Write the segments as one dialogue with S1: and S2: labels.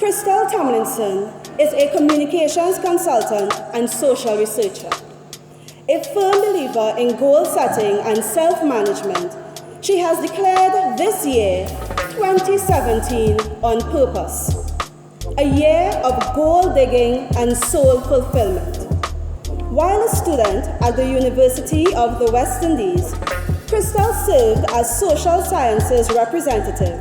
S1: Krystal Tomlinson is a communications consultant and social researcher. A firm believer in goal setting and self-management, she has declared this year, 2017, on purpose, a year of goal digging and soul fulfillment. While a student at the University of the West Indies, Krystal served as social sciences representative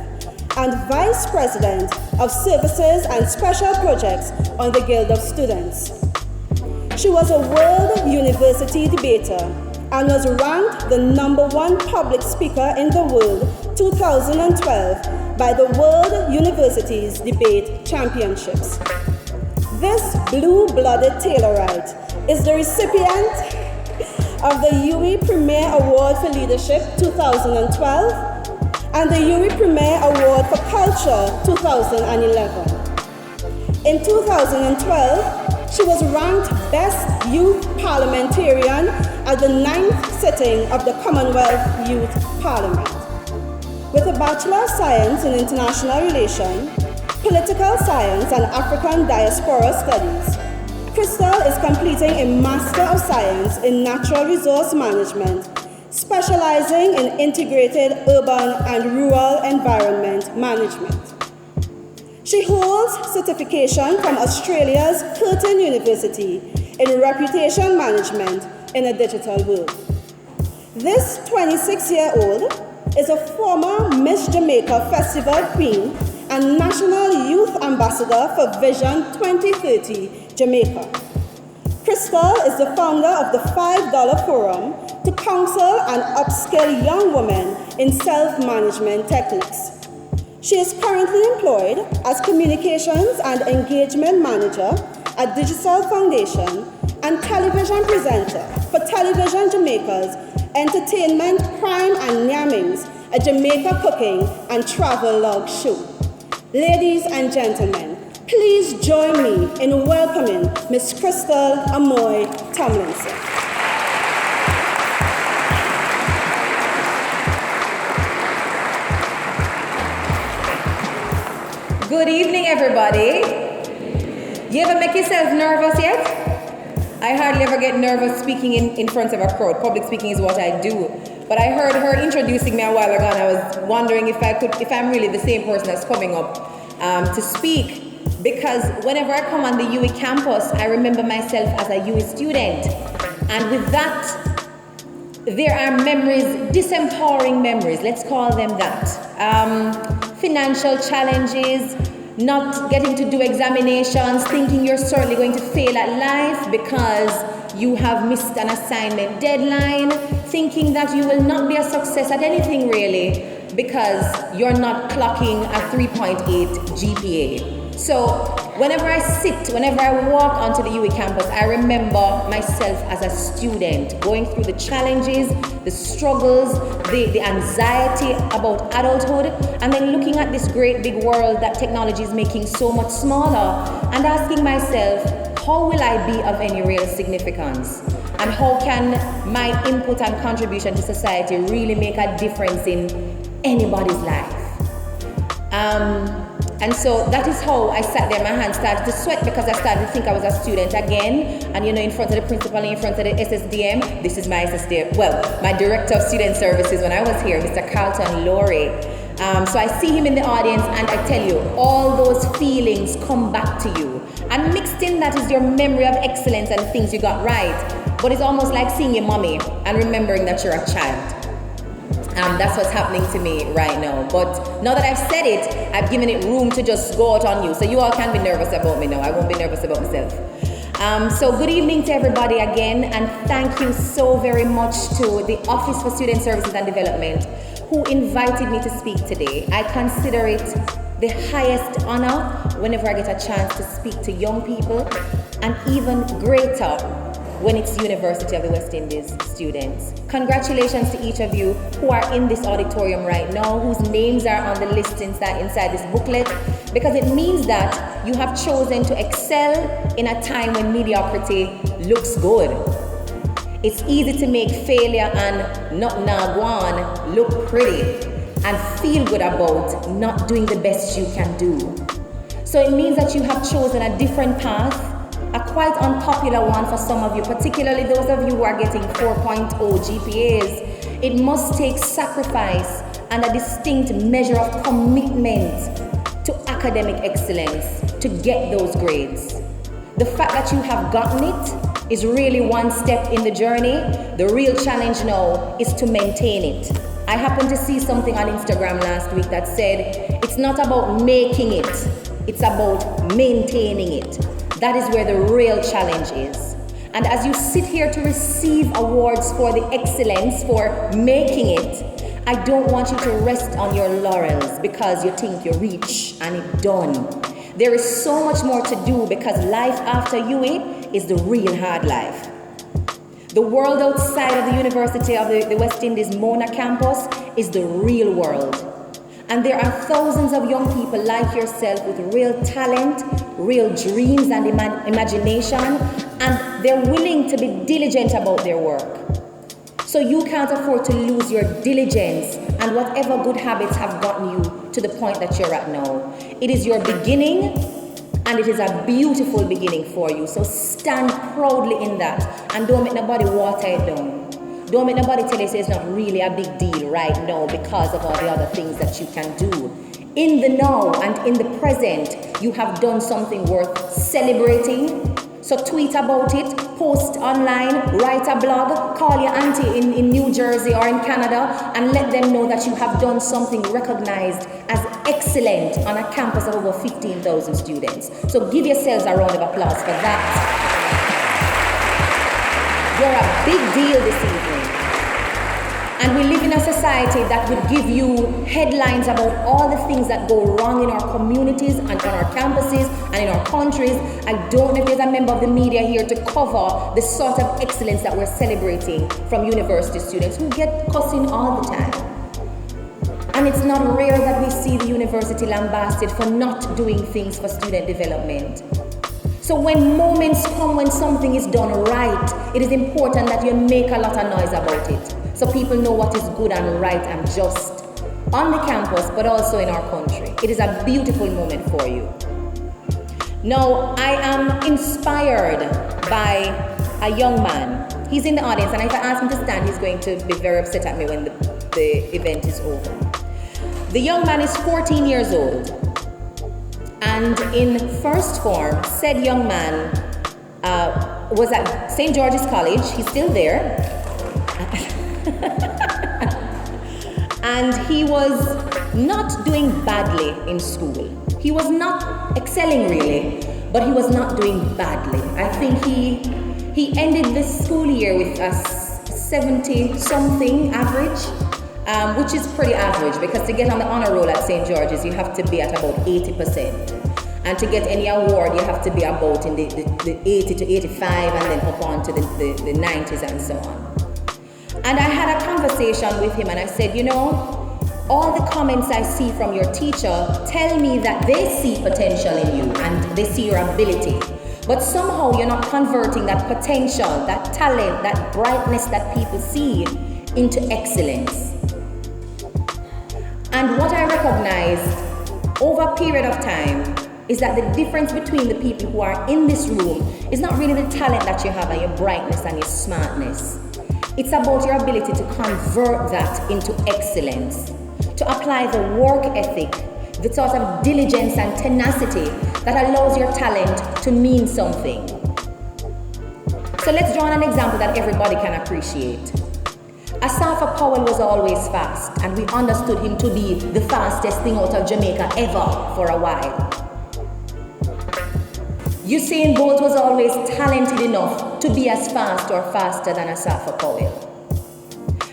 S1: and vice president of services and special projects on the Guild of Students. She was a world university debater and was ranked the #1 public speaker in the world 2012 by the World Universities Debate Championships. This blue-blooded Taylorite is the recipient of the UWI Premier Award for Leadership 2012 and the UWI Premier Award for Culture 2011. In 2012, she was ranked Best Youth Parliamentarian at the 9th sitting of the Commonwealth Youth Parliament. With a Bachelor of Science in International Relations, Political Science and African Diaspora Studies, Krystal is completing a Master of Science in Natural Resource Management, specializing in integrated urban and rural environment management. She holds certification from Australia's Curtin University in Reputation Management in a Digital World. This 26-year-old is a former Miss Jamaica Festival Queen and National Youth Ambassador for Vision 2030 Jamaica. Krystal is the founder of the $5 Forum to counsel and upskill young women in self-management techniques. She is currently employed as Communications and Engagement Manager at Digital Foundation and television presenter for Television Jamaica's Entertainment Prime and Nyamings, a Jamaica cooking and travel log show. Ladies and gentlemen, please join me in welcoming Ms. Krystal Amoy Tomlinson.
S2: Good evening, everybody. You ever make yourself nervous yet? I hardly ever get nervous speaking in front of a crowd. Public speaking is what I do. But I heard her introducing me a while ago, and I was wondering if I'm really the same person that's coming up to speak. Because whenever I come on the UWI campus, I remember myself as a UWI student. And with that, there are memories, disempowering memories, let's call them that. Financial challenges, not getting to do examinations, thinking you're certainly going to fail at life because you have missed an assignment deadline, thinking that you will not be a success at anything really because you're not clocking a 3.8 GPA. So whenever I walk onto the UWI campus, I remember myself as a student going through the challenges, the struggles, the anxiety about adulthood, and then looking at this great big world that technology is making so much smaller and asking myself, how will I be of any real significance? And how can my input and contribution to society really make a difference in anybody's life? And so that is how I sat there, my hands started to sweat because I started to think I was a student again. And in front of the principal and in front of the SSDM, this is my SSDM, my Director of Student Services when I was here, Mr. Carlton Laurie. So I see him in the audience and I tell you, all those feelings come back to you. And mixed in that is your memory of excellence and things you got right. But it's almost like seeing your mommy and remembering that you're a child. That's what's happening to me right now. But now that I've said it, I've given it room to just go out on you. So you all can be nervous about me now. I won't be nervous about myself. So good evening to everybody again. And thank you so very much to the Office for Student Services and Development who invited me to speak today. I consider it the highest honor whenever I get a chance to speak to young people, and even greater when it's University of the West Indies students. Congratulations to each of you who are in this auditorium right now, whose names are on the list inside this booklet, because it means that you have chosen to excel in a time when mediocrity looks good. It's easy to make failure and not nagwan look pretty and feel good about not doing the best you can do. So it means that you have chosen a different path, a quite unpopular one for some of you, particularly those of you who are getting 4.0 GPAs. It must take sacrifice and a distinct measure of commitment to academic excellence to get those grades. The fact that you have gotten it is really one step in the journey. The real challenge now is to maintain it. I happened to see something on Instagram last week that said, it's not about making it, it's about maintaining it. That is where the real challenge is. And as you sit here to receive awards for the excellence, for making it, I don't want you to rest on your laurels because you think you're rich and it's done. There is so much more to do because life after UA is the real hard life. The world outside of the University of the West Indies Mona campus is the real world. And there are thousands of young people like yourself with real talent, real dreams and imagination, and they're willing to be diligent about their work. So you can't afford to lose your diligence and whatever good habits have gotten you to the point that you're at now. It is your beginning, and it is a beautiful beginning for you. So stand proudly in that, and don't make nobody water it down. Don't make nobody tell you it's not really a big deal right now because of all the other things that you can do. In the now and in the present, you have done something worth celebrating. So tweet about it, post online, write a blog, call your auntie in New Jersey or in Canada and let them know that you have done something recognized as excellent on a campus of over 15,000 students. So give yourselves a round of applause for that. You're a big deal this evening. And we live in a society that would give you headlines about all the things that go wrong in our communities and on our campuses and in our countries. I don't know if there's a member of the media here to cover the sort of excellence that we're celebrating from university students who get cussing all the time. And it's not rare that we see the university lambasted for not doing things for student development. So when moments come when something is done right, it is important that you make a lot of noise about it, so people know what is good and right and just on the campus, but also in our country. It is a beautiful moment for you. Now, I am inspired by a young man. He's in the audience, and if I ask him to stand, he's going to be very upset at me when the event is over. The young man is 14 years old, and in first form, said young man was at St. George's College. He's still there. And he was not doing badly in school. He was not excelling really, but he was not doing badly. I think he ended the school year with a 70-something average, which is pretty average because to get on the honor roll at St. George's, you have to be at about 80%. And to get any award, you have to be about in the 80 to 85 and then up on to the 90s and so on. And I had a conversation with him and I said, you know, all the comments I see from your teacher tell me that they see potential in you and they see your ability. But somehow you're not converting that potential, that talent, that brightness that people see into excellence. And what I recognized over a period of time is that the difference between the people who are in this room is not really the talent that you have and your brightness and your smartness. It's about your ability to convert that into excellence, to apply the work ethic, the sort of diligence and tenacity that allows your talent to mean something. So let's draw on an example that everybody can appreciate. Asafa Powell was always fast, and we understood him to be the fastest thing out of Jamaica ever for a while. Usain Bolt was always talented enough to be as fast or faster than Asafa Powell.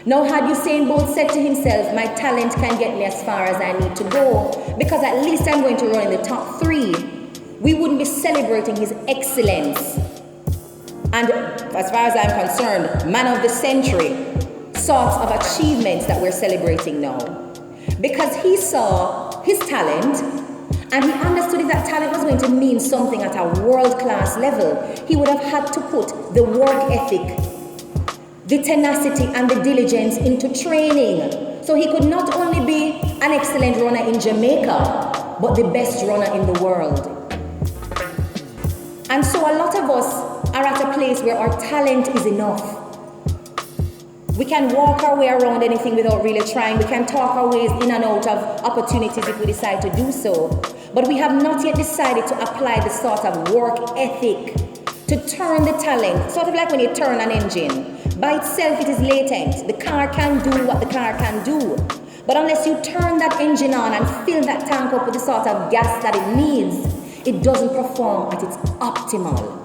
S2: Now, had Usain Bolt said to himself, my talent can get me as far as I need to go, because at least I'm going to run in the top 3, we wouldn't be celebrating his excellence. And as far as I'm concerned, man of the century sorts of achievements that we're celebrating now. Because he saw his talent, and he understood if that talent was going to mean something at a world-class level, he would have had to put the work ethic, the tenacity and the diligence into training. So he could not only be an excellent runner in Jamaica, but the best runner in the world. And so a lot of us are at a place where our talent is enough. We can walk our way around anything without really trying. We can talk our ways in and out of opportunities if we decide to do so. But we have not yet decided to apply the sort of work ethic to turn the talent, sort of like when you turn an engine. By itself, it is latent. The car can do what the car can do. But unless you turn that engine on and fill that tank up with the sort of gas that it needs, it doesn't perform at its optimal.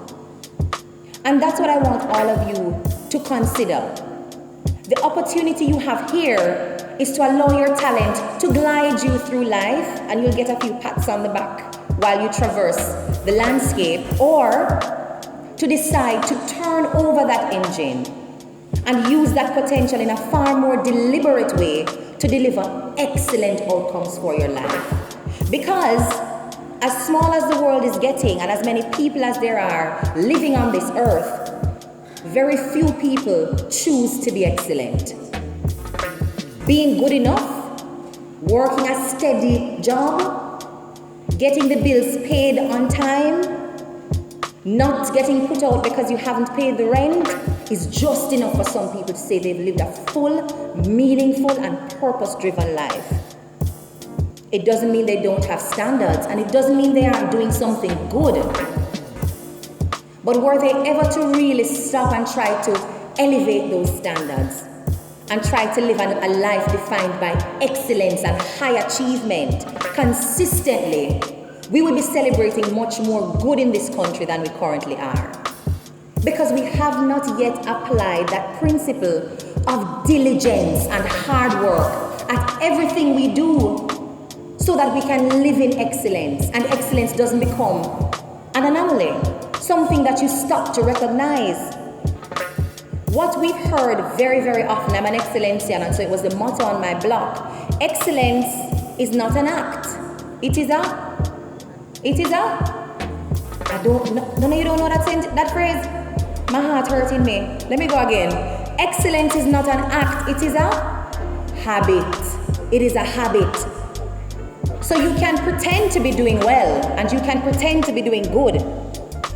S2: And that's what I want all of you to consider. The opportunity you have here is to allow your talent to glide you through life, and you'll get a few pats on the back while you traverse the landscape, or to decide to turn over that engine and use that potential in a far more deliberate way to deliver excellent outcomes for your life. Because as small as the world is getting and as many people as there are living on this earth, very few people choose to be excellent. Being good enough, working a steady job, getting the bills paid on time, not getting put out because you haven't paid the rent is just enough for some people to say they've lived a full, meaningful, and purpose-driven life. It doesn't mean they don't have standards, and it doesn't mean they aren't doing something good. But were they ever to really stop and try to elevate those standards and try to live a life defined by excellence and high achievement consistently, we would be celebrating much more good in this country than we currently are. Because we have not yet applied that principle of diligence and hard work at everything we do so that we can live in excellence, and excellence doesn't become an anomaly, something that you stop to recognize. What we've heard very, very often, I'm an Excellencian, and so it was the motto on my blog. Excellence is not an act. It is a, I don't know, you don't know that phrase? My heart hurting me. Let me go again. Excellence is not an act, it is a habit. It is a habit. So you can pretend to be doing well, and you can pretend to be doing good.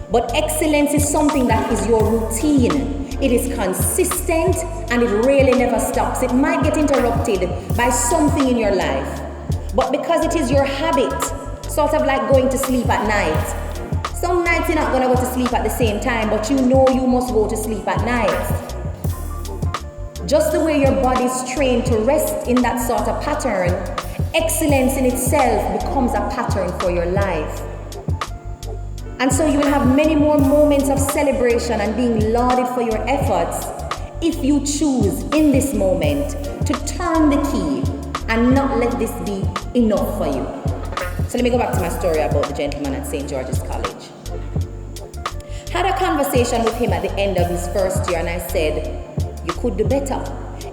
S2: But excellence is something that is your routine. It is consistent, and it really never stops. It might get interrupted by something in your life. But because it is your habit, sort of like going to sleep at night. Some nights you're not going to go to sleep at the same time, but you know you must go to sleep at night. Just the way your body is trained to rest in that sort of pattern, excellence in itself becomes a pattern for your life. And so you will have many more moments of celebration and being lauded for your efforts if you choose in this moment to turn the key and not let this be enough for you. So let me go back to my story about the gentleman at St. George's College. Had a conversation with him at the end of his first year, and I said, you could do better.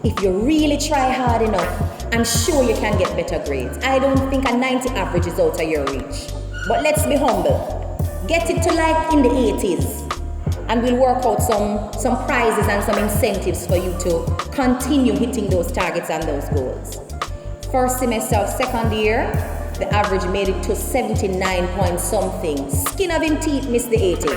S2: If you really try hard enough, I'm sure you can get better grades. I don't think a 90 average is out of your reach. But let's be humble. Get it to like in the 80s, and we'll work out some prizes and some incentives for you to continue hitting those targets and those goals. First semester of second year, the average made it to 79 point something. Skin of him teeth missed the 80.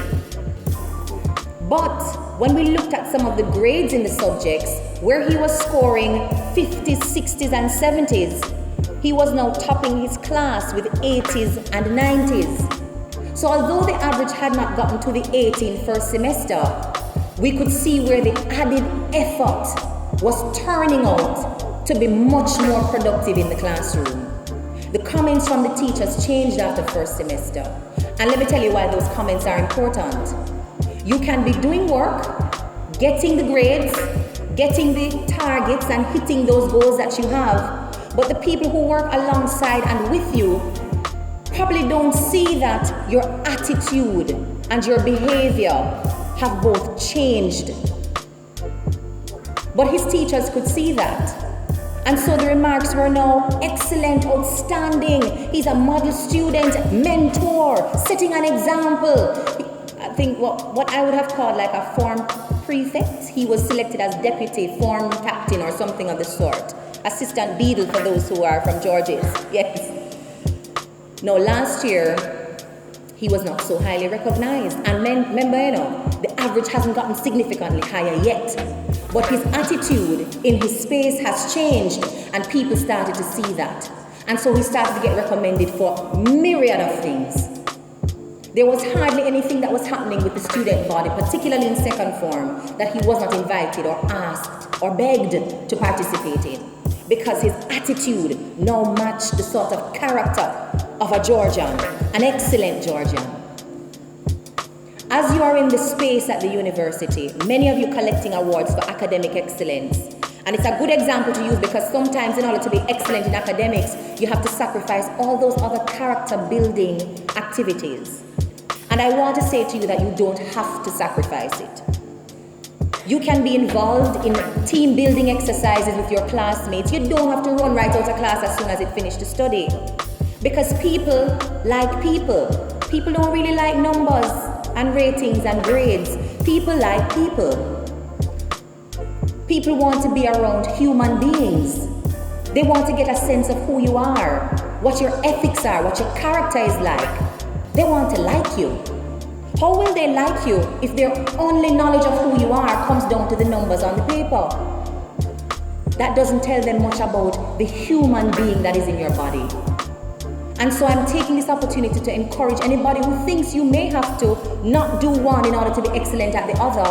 S2: But when we looked at some of the grades in the subjects, where he was scoring 50s, 60s, and 70s, he was now topping his class with 80s and 90s. So although the average had not gotten to the 80 in first semester, we could see where the added effort was turning out to be much more productive in the classroom. The comments from the teachers changed after first semester. And let me tell you why those comments are important. You can be doing work, getting the grades, getting the targets, and hitting those goals that you have, but the people who work alongside and with you probably don't see that your attitude and your behavior have both changed. But his teachers could see that. And so the remarks were now excellent, outstanding. He's a model student, mentor, setting an example. I think what I would have called like a form prefect. He was selected as deputy form captain or something of the sort. Assistant beadle for those who are from George's. Yes. Now, last year, he was not so highly recognized. And remember, the average hasn't gotten significantly higher yet. But his attitude in his space has changed, and people started to see that. And so he started to get recommended for myriad of things. There was hardly anything that was happening with the student body, particularly in second form, that he was not invited or asked or begged to participate in, because his attitude now matched the sort of character of a Georgian, an excellent Georgian. As you are in the space at the university, many of you collecting awards for academic excellence. And it's a good example to use because sometimes in order to be excellent in academics, you have to sacrifice all those other character building activities. And I want to say to you that you don't have to sacrifice it. You can be involved in team building exercises with your classmates. You don't have to run right out of class as soon as it finished the study. Because people like people. People don't really like numbers and ratings and grades. People like people. People want to be around human beings. They want to get a sense of who you are, what your ethics are, what your character is like. They want to like you. How will they like you if their only knowledge of who you are comes down to the numbers on the paper? That doesn't tell them much about the human being that is in your body. And so I'm taking this opportunity to encourage anybody who thinks you may have to not do one in order to be excellent at the other,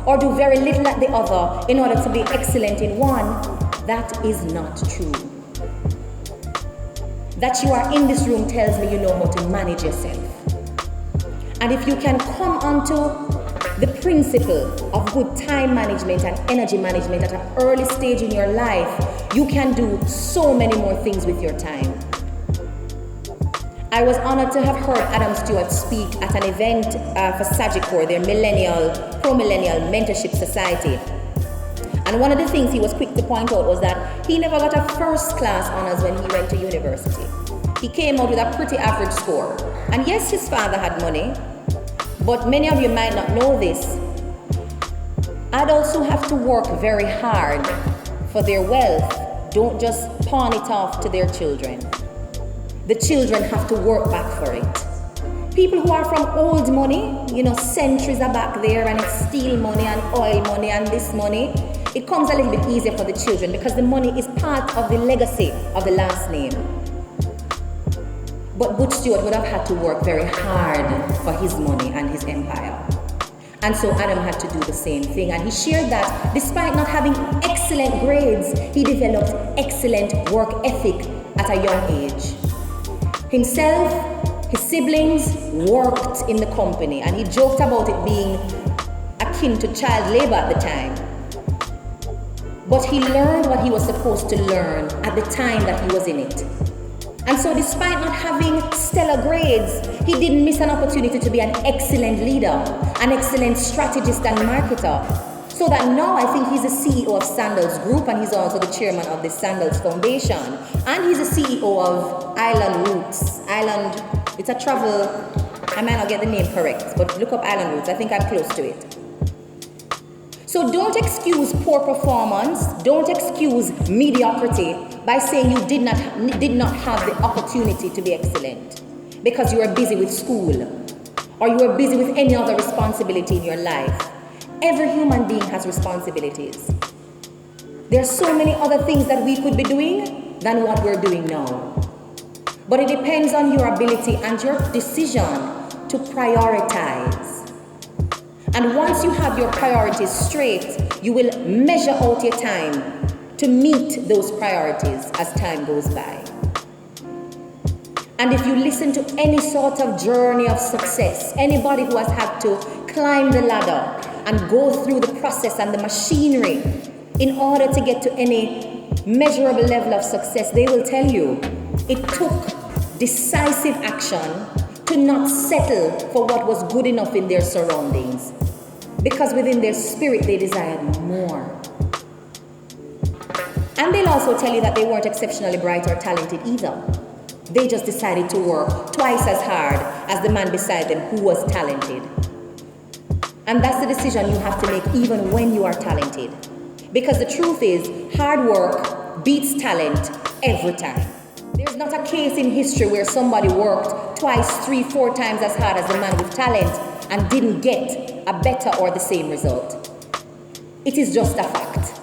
S2: or do very little at the other in order to be excellent in one. That is not true. That you are in this room tells me you know how to manage yourself. And if you can come onto the principle of good time management and energy management at an early stage in your life, you can do so many more things with your time. I was honored to have heard Adam Stewart speak at an event for Sagicor, their pro-millennial mentorship society. And one of the things he was quick to point out was that he never got a first class honors when he went to university. He came out with a pretty average score. And yes, his father had money, but many of you might not know this. Adults who have to work very hard for their wealth don't just pawn it off to their children. The children have to work back for it. People who are from old money, centuries are back there, and it's steel money and oil money and this money. It comes a little bit easier for the children because the money is part of the legacy of the last name. But Butch Stewart would have had to work very hard for his money and his empire. And so Adam had to do the same thing. And he shared that despite not having excellent grades, he developed excellent work ethic at a young age. Himself, his siblings worked in the company, and he joked about it being akin to child labor at the time. But he learned what he was supposed to learn at the time that he was in it. And so despite not having stellar grades, he didn't miss an opportunity to be an excellent leader, an excellent strategist and marketer. So that now I think he's the CEO of Sandals Group, and he's also the chairman of the Sandals Foundation. And he's the CEO of Island Roots. It's a travel, I might not get the name correct, but look up Island Roots. I think I'm close to it. So don't excuse poor performance, don't excuse mediocrity by saying you did not have the opportunity to be excellent because you were busy with school or you were busy with any other responsibility in your life. Every human being has responsibilities. There are so many other things that we could be doing than what we're doing now. But it depends on your ability and your decision to prioritize. And once you have your priorities straight, you will measure out your time to meet those priorities as time goes by. And if you listen to any sort of journey of success, anybody who has had to climb the ladder and go through the process and the machinery in order to get to any measurable level of success, they will tell you it took decisive action to not settle for what was good enough in their surroundings, because within their spirit they desired more. And they'll also tell you that they weren't exceptionally bright or talented either. They just decided to work twice as hard as the man beside them who was talented. And that's the decision you have to make even when you are talented. Because the truth is, hard work beats talent every time. There's not a case in history where somebody worked twice, 3, 4 times as hard as the man with talent and didn't get a better or the same result. It is just a fact.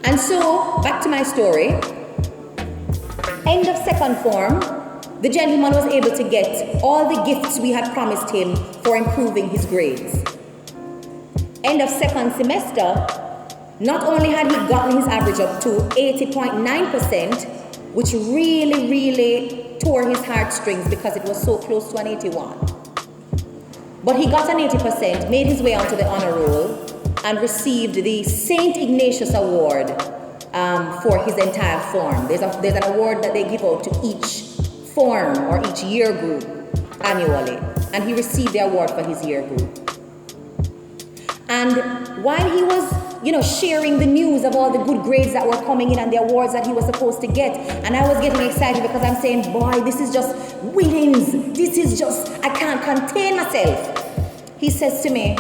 S2: And so, back to my story. End of second form, the gentleman was able to get all the gifts we had promised him for improving his grades. End of second semester, not only had he gotten his average up to 80.9%, which really tore his heartstrings because it was so close to an 81. But he got an 80%, made his way onto the honor roll, and received the St. Ignatius Award for his entire form. There's an award that they give out to each form or each year group annually, and he received the award for his year group. And while he was, sharing the news of all the good grades that were coming in and the awards that he was supposed to get, and I was getting excited because I'm saying, boy, this is just winnings. This is just, I can't contain myself. He says to me,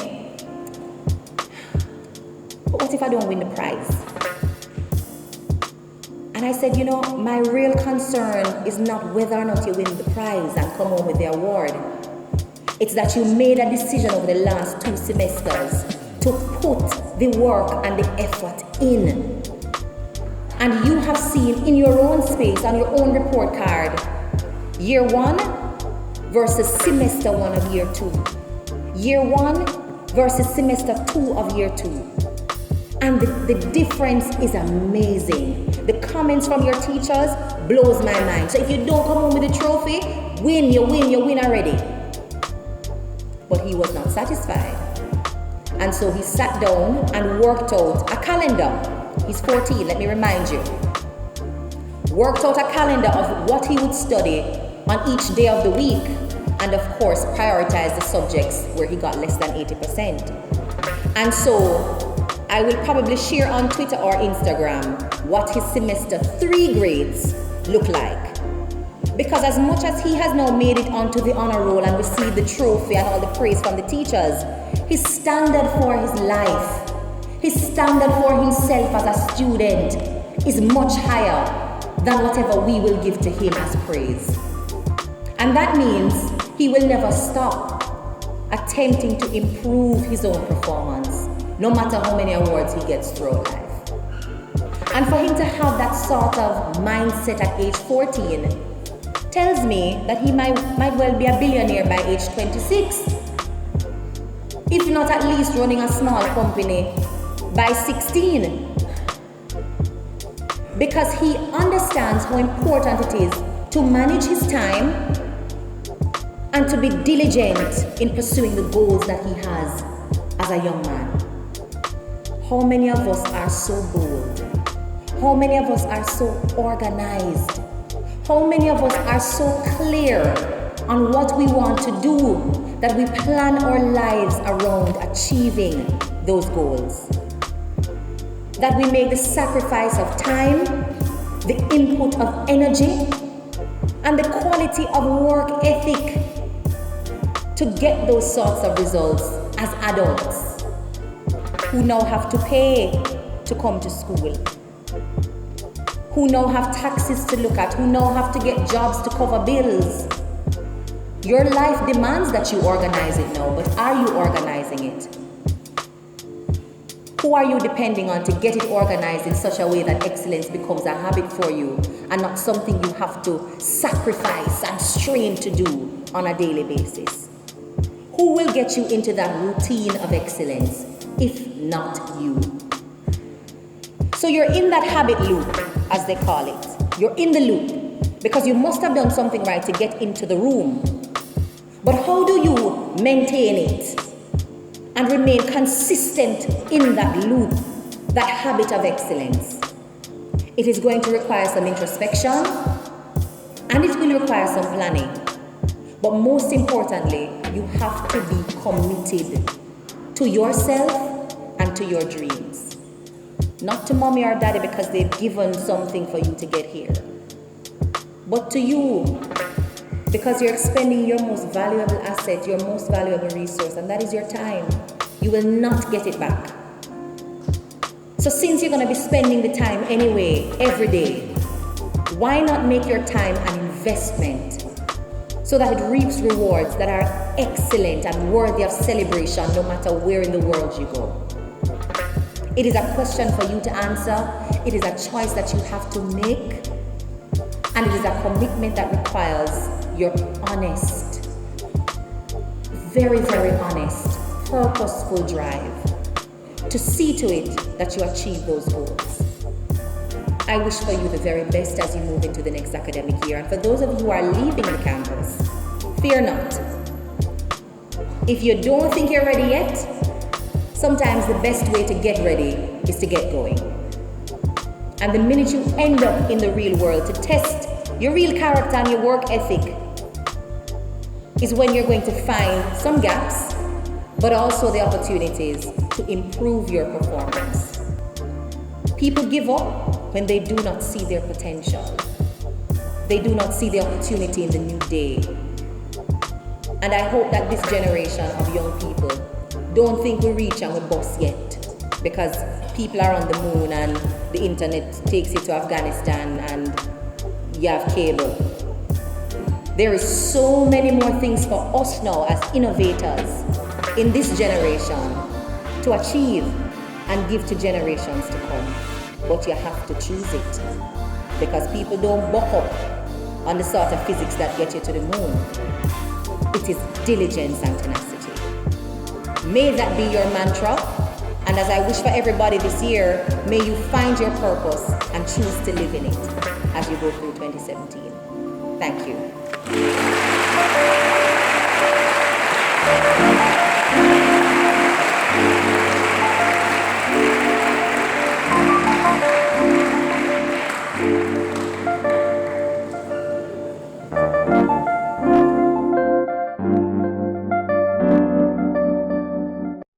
S2: but what if I don't win the prize? And I said, my real concern is not whether or not you win the prize and come home with the award. It's that you made a decision over the last 2 semesters to put the work and the effort in. And you have seen in your own space, on your own report card, year 1 versus semester 1 of year 2. Year 1 versus semester 2 of year 2. And the difference is amazing. The comments from your teachers blows my mind. So if you don't come home with a trophy, you win already. But he was not satisfied. And so he sat down and worked out a calendar. He's 14, let me remind you. Worked out a calendar of what he would study on each day of the week. And of course, prioritized the subjects where he got less than 80%. And so I will probably share on Twitter or Instagram what his semester 3 grades look like. Because as much as he has now made it onto the honor roll and received the trophy and all the praise from the teachers, his standard for his life, his standard for himself as a student is much higher than whatever we will give to him as praise. And that means he will never stop attempting to improve his own performance, no matter how many awards he gets throughout life. And for him to have that sort of mindset at age 14 tells me that he might well be a billionaire by age 26. If not at least running a small company by 16. Because he understands how important it is to manage his time and to be diligent in pursuing the goals that he has as a young man. How many of us are so bold? How many of us are so organized? How many of us are so clear on what we want to do that we plan our lives around achieving those goals? That we make the sacrifice of time, the input of energy, and the quality of work ethic to get those sorts of results as adults who now have to pay to come to school, who now have taxes to look at, who now have to get jobs to cover bills. Your life demands that you organize it now, but are you organizing it? Who are you depending on to get it organized in such a way that excellence becomes a habit for you and not something you have to sacrifice and strain to do on a daily basis? Who will get you into that routine of excellence, if not you? So you're in that habit loop, as they call it. You're in the loop because you must have done something right to get into the room. But how do you maintain it and remain consistent in that loop, that habit of excellence? It is going to require some introspection and it will require some planning. But most importantly, you have to be committed to yourself and to your dreams. Not to mommy or daddy because they've given something for you to get here, but to you because you're expending your most valuable asset, your most valuable resource, and that is your time. You will not get it back. So since you're going to be spending the time anyway, every day, Why not make your time an investment so that it reaps rewards that are excellent and worthy of celebration no matter where in the world you go? It is a question for you to answer. It is a choice that you have to make. And it is a commitment that requires your honest, very, very honest, purposeful drive to see to it that you achieve those goals. I wish for you the very best as you move into the next academic year. And for those of you who are leaving the campus, fear not. If you don't think you're ready yet, sometimes the best way to get ready is to get going. And the minute you end up in the real world to test your real character and your work ethic is when you're going to find some gaps, but also the opportunities to improve your performance. People give up when they do not see their potential. They do not see the opportunity in the new day. And I hope that this generation of young people don't think we reach and we bust yet, because people are on the moon and the internet takes you to Afghanistan and you have cable. There is so many more things for us now as innovators in this generation to achieve and give to generations to come. But you have to choose it, because people don't buck up on the sort of physics that get you to the moon. It is diligence and tenacity. May that be your mantra. And as I wish for everybody this year, may you find your purpose and choose to live in it as you go through 2017. Thank you.